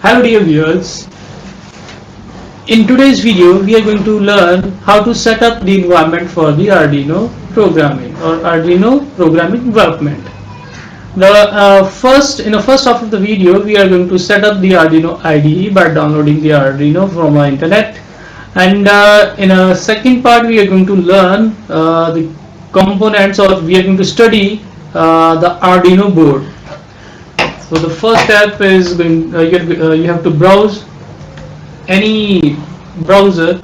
Hello dear viewers, in today's video we are going to learn how to set up the environment for the Arduino programming or Arduino programming development. In the first half of the video we are going to set up the Arduino IDE by downloading the Arduino from our internet, and in a second part we are going to learn the components, or we are going to study the Arduino board. So the first step is you have to browse any browser.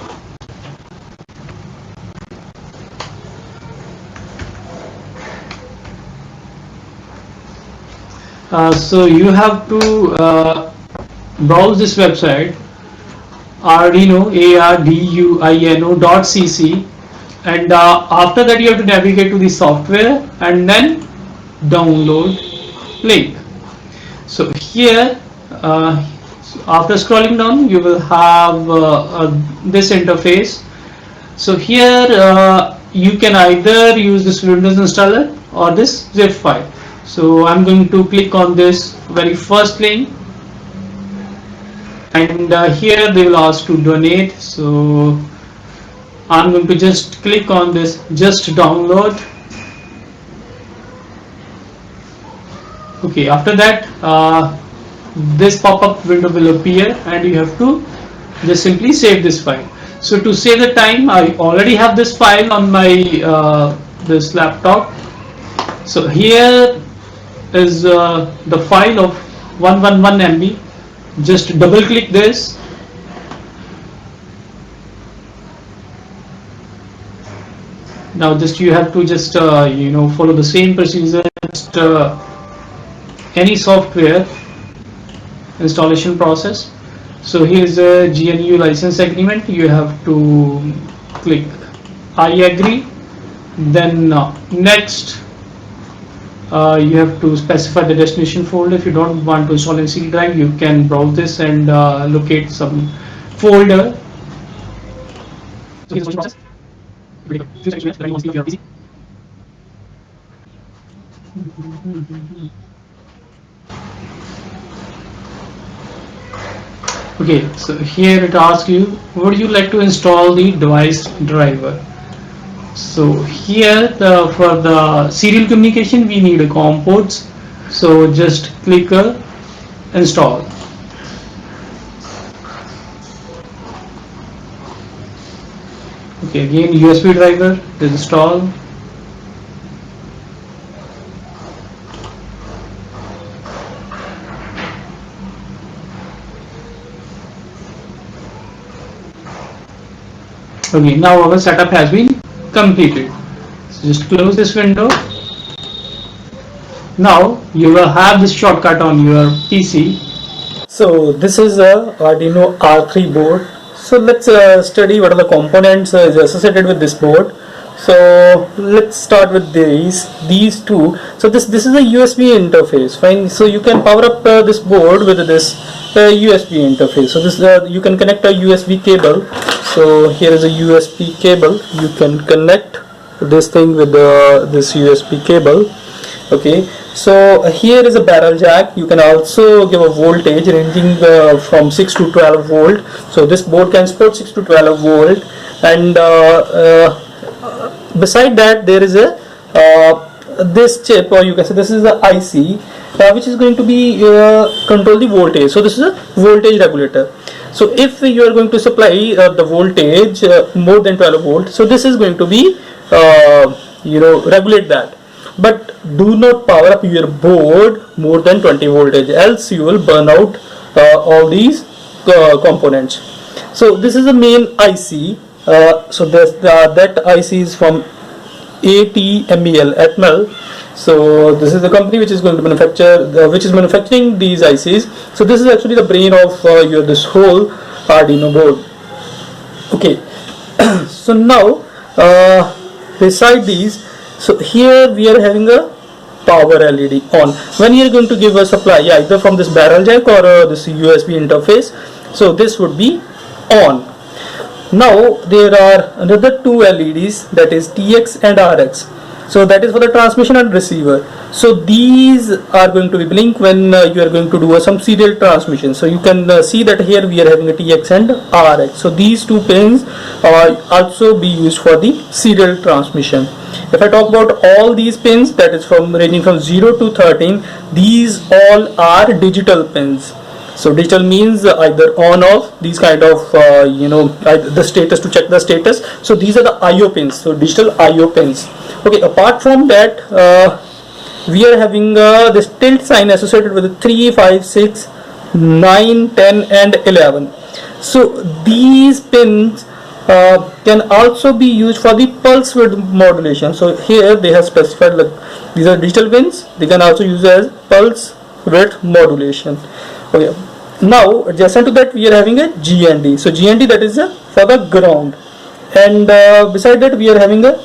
So you have to browse this website arduino.cc, and after that you have to navigate to the software and then download link. So here after scrolling down you will have this interface. So here you can either use this Windows installer or this zip file. So I'm going to click on this very first link, and here they will ask to donate. So I'm going to just click on this just download. Okay, after that this pop-up window will appear and you have to just simply save this file. So to save the time, I already have this file on my this laptop. So here is the file of 111 MB. Just double click this. Now just you have to just follow the same procedure. Just, any software installation process. So here is a GNU license agreement. You have to click I agree, then next you have to specify the destination folder. If you don't want to install in C drive, you can browse this and locate some folder. So here's the process. Okay, so here it asks you, would you like to install the device driver? So here for the serial communication we need a COM ports. So just click install. Okay, again USB driver, install. Okay, now our setup has been completed. So just close this window. Now you will have this shortcut on your PC. So this is a Arduino R3 board. So let's study what are the components associated with this board. So let's start with these two. So this is a USB interface. Fine. So you can power up this board with this USB interface. So this you can connect a USB cable. So here is a USB cable. You can connect this thing with this USB cable. Okay. So here is a barrel jack. You can also give a voltage ranging from 6 to 12 volt. So this board can support 6 to 12 volt, and beside that there is a this chip, or you can say this is the IC which is going to be control the voltage. So this is a voltage regulator. So if you are going to supply the voltage more than 12 volt, so this is going to be regulate that. But do not power up your board more than 20 voltage, else you will burn out all these components. So this is the main IC. So that IC is from Atmel. So this is the company which is going to manufacture, which is manufacturing these ICs. So this is actually the brain of this whole Arduino board. Okay. So now beside these, so here we are having a power LED on. When you are going to give a supply either from this barrel jack or this USB interface, so this would be on. Now there are another two LEDs, that is TX and RX. So that is for the transmission and receiver. So these are going to be blink when you are going to do some serial transmission. So you can see that here we are having a TX and RX. So these two pins also be used for the serial transmission. If I talk about all these pins, that is from ranging from 0 to 13, these all are digital pins. So digital means either on off, these kind of the status, to check the status. So these are the IO pins, so digital IO pins. Okay, apart from that, we are having this tilt sign associated with the 3, 5, 6, 9, 10 and 11. So these pins can also be used for the pulse width modulation. So here they have specified, like, these are digital pins, they can also use as pulse width modulation. Okay, now adjacent to that we are having a GND. So GND, that is for the ground, and beside that we are having a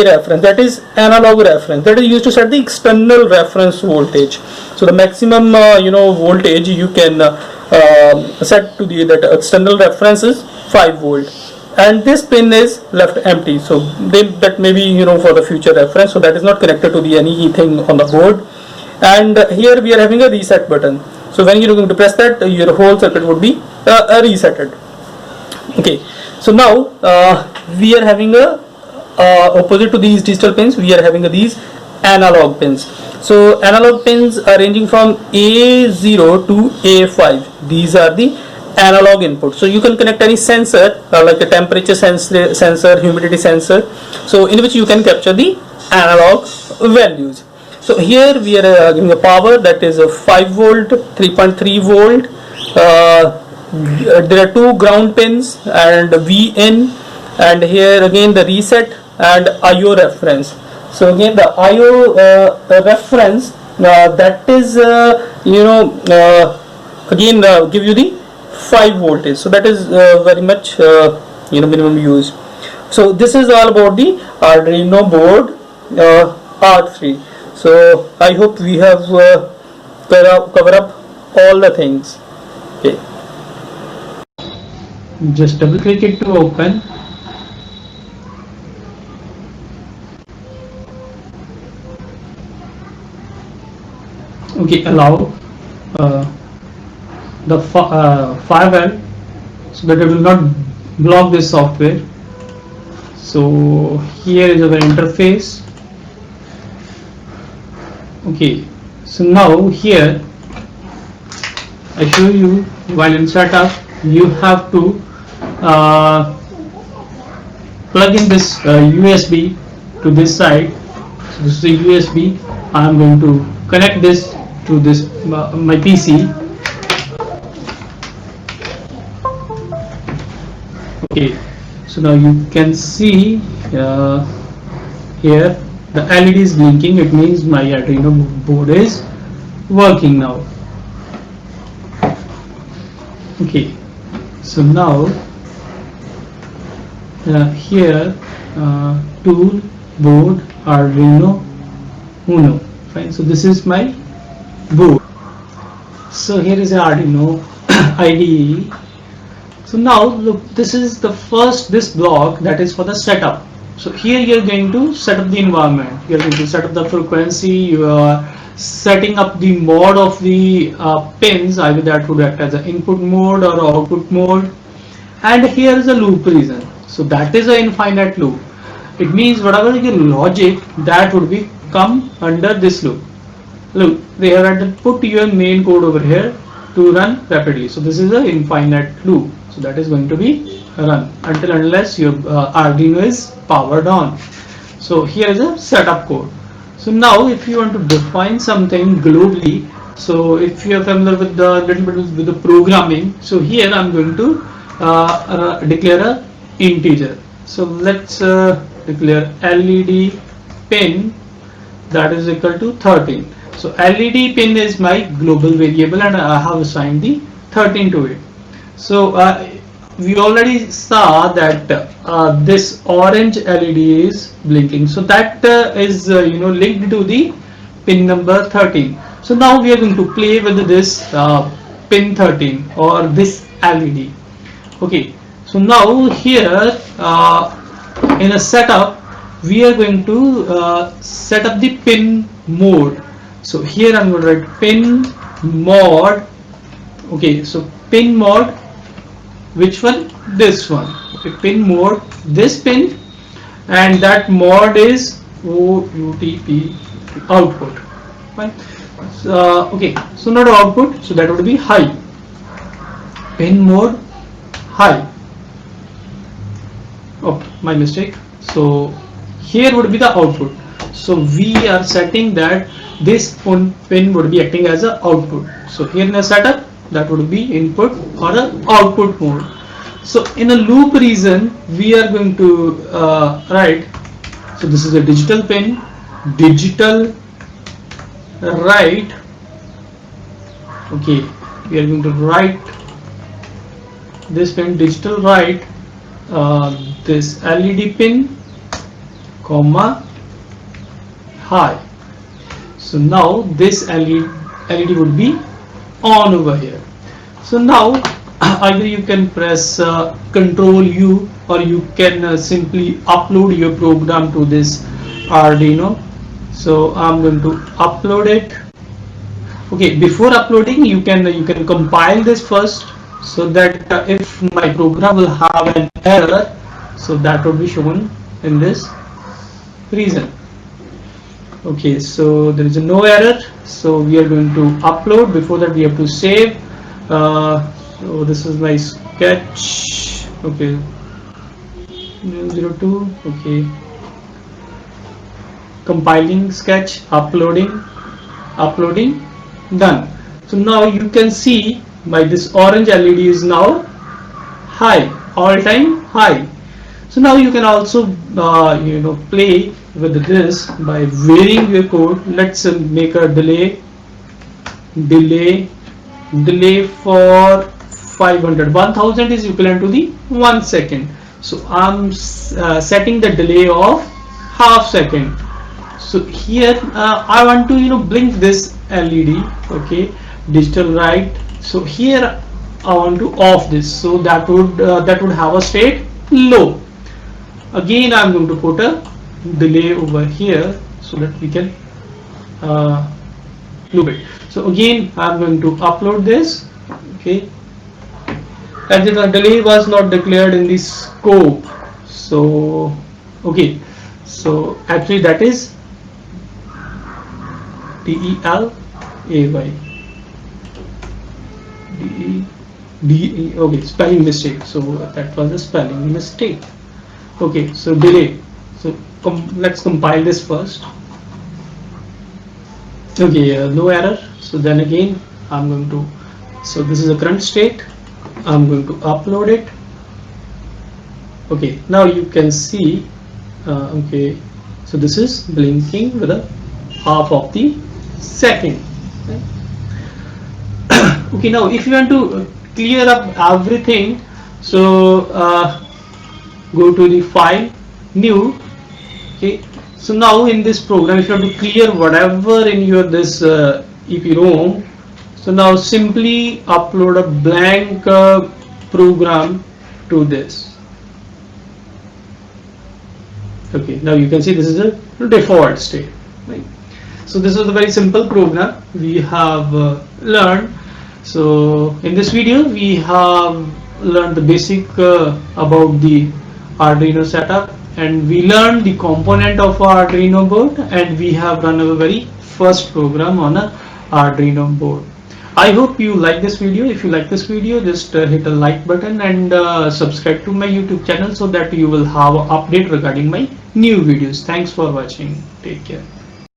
reference, that is analog reference, that is used to set the external reference voltage. So the maximum voltage you can set to the that external reference is 5 volt, and this pin is left empty. So that may be for the future reference. So that is not connected to the anything on the board. And here we are having a reset button. So when you are going to press that, your whole circuit would be resetted. Okay, so now we are having a opposite to these digital pins, we are having these analog pins. So analog pins are ranging from A0 to A5. These are the analog input. So you can connect any sensor like a temperature sensor, humidity sensor, so in which you can capture the analog values. So here we are giving a power, that is a 5 volt, 3.3 volt. There are two ground pins and VIN, and here again the reset and IO reference. So again the IO reference, that is again give you the 5 voltage. So that is very much minimum use. So this is all about the Arduino board R3. So I hope we have covered up all the things. Okay. Just double click it to open. Okay, allow the firewall so that it will not block this software. So here is our interface. Okay, so now here I show you, while in setup you have to plug in this USB to this side. So this is the USB. I am going to connect this to this my PC. Okay, so now you can see here the LED is blinking. It means my Arduino board is working now. Okay, so now here tool board Arduino Uno. Fine, so this is my board. So here is the Arduino IDE. So now look, this is the this block, that is for the setup. So here you are going to set up the environment, you are going to set up the frequency, you are setting up the mode of the pins, either that would act as an input mode or output mode. And here is a loop region, so that is an infinite loop. It means whatever your logic, that would be come under this loop. Look, they have had to put your main code over here to run rapidly. So this is an infinite loop, so that is going to be run until unless your Arduino is powered on. So here is a setup code. So now if you want to define something globally, so if you are familiar with the little bit with the programming, so here I am going to declare a integer. So let's declare LED pin, that is equal to 13. So LED pin is my global variable and I have assigned the 13 to it. So we already saw that this orange LED is blinking, so that is linked to the pin number 13. So now we are going to play with this pin 13 or this LED. Okay, so now here in a setup we are going to set up the pin mode. So here I'm going to write pin mod. Okay, so pin mod, which one? This one. Okay, pin mode, this pin, and that mod is OUTP, output. Fine. Okay, so not output, so that would be high. Pin mode high. Oh, my mistake. So here would be the output. So we are setting that this pin would be acting as a output. So here in the setup, that would be input or a output mode. So in a loop region, we are going to write. So this is a digital pin, digital write. Okay, we are going to write this pin, digital write this LED pin, comma high. So now this LED would be on over here. So now either you can press Control U, or you can simply upload your program to this Arduino. So I'm going to upload it. Okay, before uploading, you can compile this first, so that if my program will have an error, so that would be shown in this region. Okay, so there is no error, so we are going to upload. Before that, we have to save. So this is my sketch. Okay, 002. Okay, compiling sketch, uploading, done. So now you can see by this orange LED is now high, all time high. So now you can also play with this by varying your code. Let's make a delay for 500. 1000 is equivalent to the 1 second. So I'm setting the delay of half second. So here I want to blink this LED. Okay, digital write. So here I want to off this, so that would have a state low. Again I'm going to put a delay over here so that we can loop it. So again I'm going to upload this. Okay, and the delay was not declared in the scope. So okay, so actually that is DELAY. Okay, spelling mistake. So that was a spelling mistake. Okay, so delay. So let's compile this first. Okay, no error. So then again I'm going to, so this is the current state. I'm going to upload it. Okay, now you can see okay, so this is blinking with a half of the second. Okay, now if you want to clear up everything, so go to the file, new. Okay, so now in this program, if you want to clear whatever in your this EEPROM, so now simply upload a blank program to this. Okay, now you can see this is a default state, right? So this is a very simple program we have learned. So in this video we have learned the basic about the Arduino setup, and we learned the component of our Arduino board, and we have run our very first program on a Arduino board. I hope you like this video. If you like this video, just hit a like button and subscribe to my YouTube channel so that you will have an update regarding my new videos. Thanks for watching. Take care.